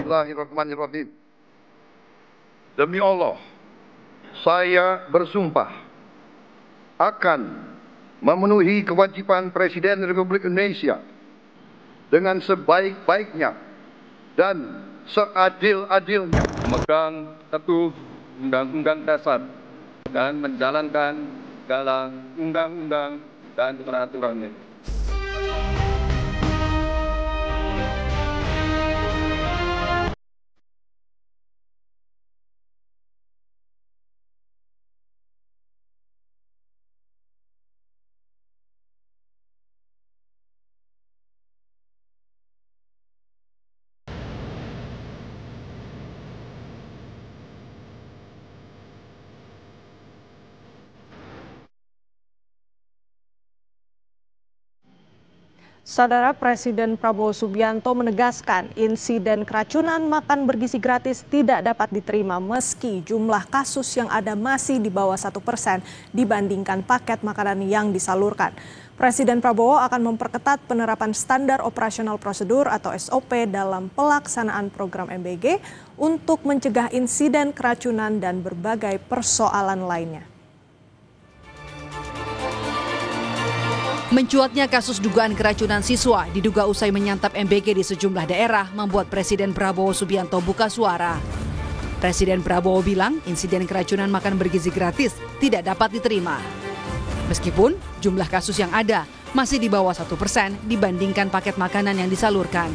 Bismillahirrahmanirrahim. Demi Allah, saya bersumpah akan memenuhi kewajiban Presiden Republik Indonesia dengan sebaik-baiknya dan seadil-adilnya, memegang teguh Undang-Undang Dasar dan menjalankan segala undang-undang dan peraturannya. Saudara, Presiden Prabowo Subianto menegaskan insiden keracunan makan bergizi gratis tidak dapat diterima meski jumlah kasus yang ada masih di bawah 1% dibandingkan paket makanan yang disalurkan. Presiden Prabowo akan memperketat penerapan standar operasional prosedur atau SOP dalam pelaksanaan program MBG untuk mencegah insiden keracunan dan berbagai persoalan lainnya. Mencuatnya kasus dugaan keracunan siswa diduga usai menyantap MBG di sejumlah daerah membuat Presiden Prabowo Subianto buka suara. Presiden Prabowo bilang insiden keracunan makan bergizi gratis tidak dapat diterima. Meskipun jumlah kasus yang ada masih di bawah 1% dibandingkan paket makanan yang disalurkan.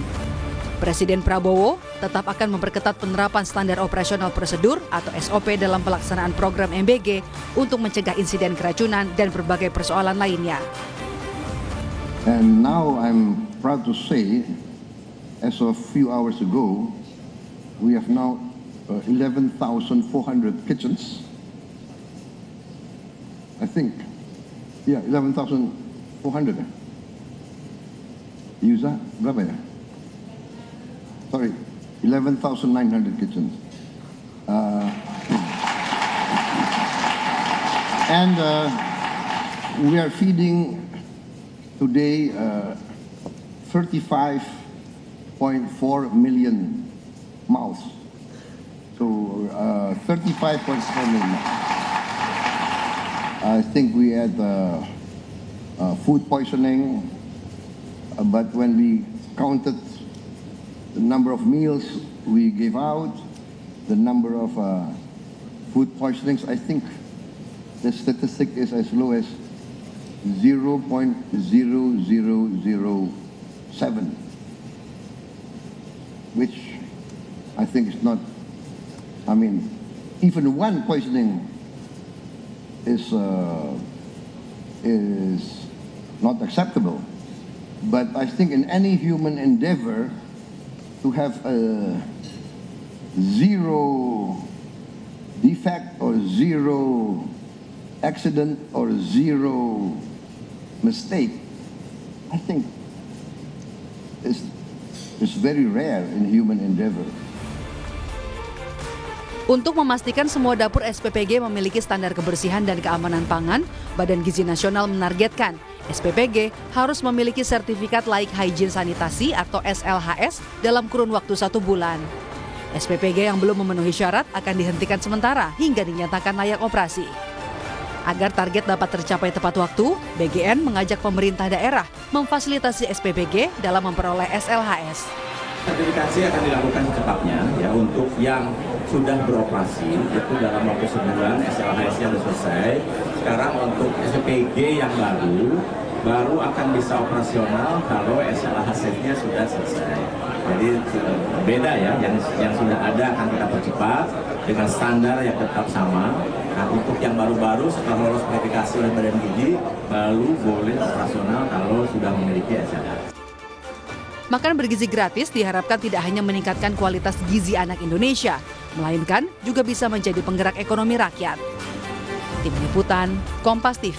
Presiden Prabowo tetap akan memperketat penerapan standar operasional prosedur atau SOP dalam pelaksanaan program MBG untuk mencegah insiden keracunan dan berbagai persoalan lainnya. And now I'm proud to say, as of a few hours ago, we have now 11,400 kitchens. I think, yeah, 11,400. Yusa, berapa ya? Sorry, 11,900 kitchens. And we are feeding today, 35.4 million mouths. So 35.4 million. I think we had food poisoning, but when we counted the number of meals we gave out, the number of food poisonings, I think the statistic is as low as 0.0007, which I think is not, I mean, even one poisoning is not acceptable. But I think in any human endeavor to have a zero defect or zero accident or zero mistake, I think is very rare in human endeavor. Untuk memastikan semua dapur SPPG memiliki standar kebersihan dan keamanan pangan, Badan Gizi Nasional menargetkan SPPG harus memiliki sertifikat layak hygiene sanitasi atau SLHS dalam kurun waktu 1 bulan. SPPG yang belum memenuhi syarat akan dihentikan sementara hingga dinyatakan layak operasi. Agar target dapat tercapai tepat waktu, BGN mengajak pemerintah daerah memfasilitasi SPPG dalam memperoleh SLHS. Sertifikasi akan dilakukan secepatnya ya untuk yang sudah beroperasi itu dalam waktu sebulan SLHS-nya sudah selesai. Sekarang untuk SPPG yang baru akan bisa operasional kalau SLHS-nya sudah selesai. Jadi beda ya, yang sudah ada akan kita percepat dengan standar yang tetap sama. Nah, untuk yang baru-baru setelah lolos verifikasi oleh Badan Gizi baru boleh operasional kalau sudah memiliki SLHS. Makan bergizi gratis diharapkan tidak hanya meningkatkan kualitas gizi anak Indonesia, melainkan juga bisa menjadi penggerak ekonomi rakyat. Tim Liputan, Kompas TV.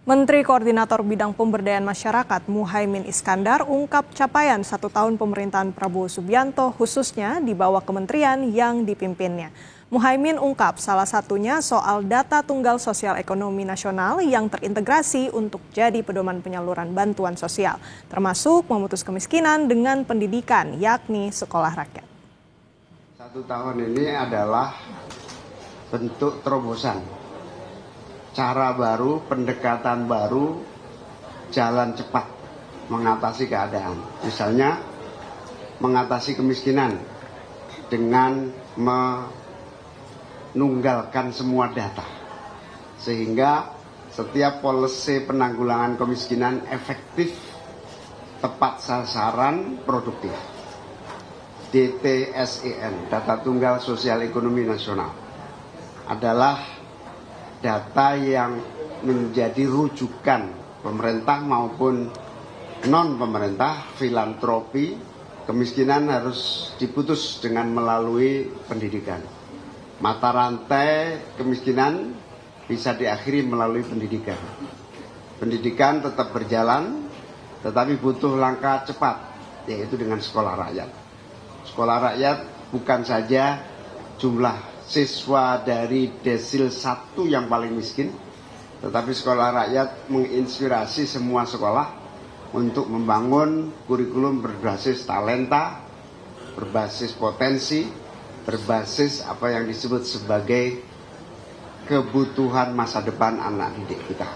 Menteri Koordinator Bidang Pemberdayaan Masyarakat Muhaimin Iskandar ungkap capaian 1 tahun pemerintahan Prabowo Subianto khususnya di bawah kementerian yang dipimpinnya. Muhaimin ungkap salah satunya soal data tunggal sosial ekonomi nasional yang terintegrasi untuk jadi pedoman penyaluran bantuan sosial, termasuk memutus kemiskinan dengan pendidikan, yakni sekolah rakyat. 1 tahun ini adalah bentuk terobosan, cara baru, pendekatan baru, jalan cepat mengatasi keadaan. Misalnya mengatasi kemiskinan dengan menunggalkan semua data, sehingga setiap polisi penanggulangan kemiskinan efektif, tepat sasaran, produktif. DTSEN, Data Tunggal Sosial Ekonomi Nasional, adalah data yang menjadi rujukan pemerintah maupun non-pemerintah, filantropi. Kemiskinan harus diputus dengan melalui pendidikan. Mata rantai kemiskinan bisa diakhiri melalui pendidikan. Pendidikan tetap berjalan, tetapi butuh langkah cepat, yaitu dengan sekolah rakyat. Sekolah rakyat bukan saja jumlah siswa dari desil 1 yang paling miskin, tetapi sekolah rakyat menginspirasi semua sekolah untuk membangun kurikulum berbasis talenta, berbasis potensi, berbasis apa yang disebut sebagai kebutuhan masa depan anak didik kita.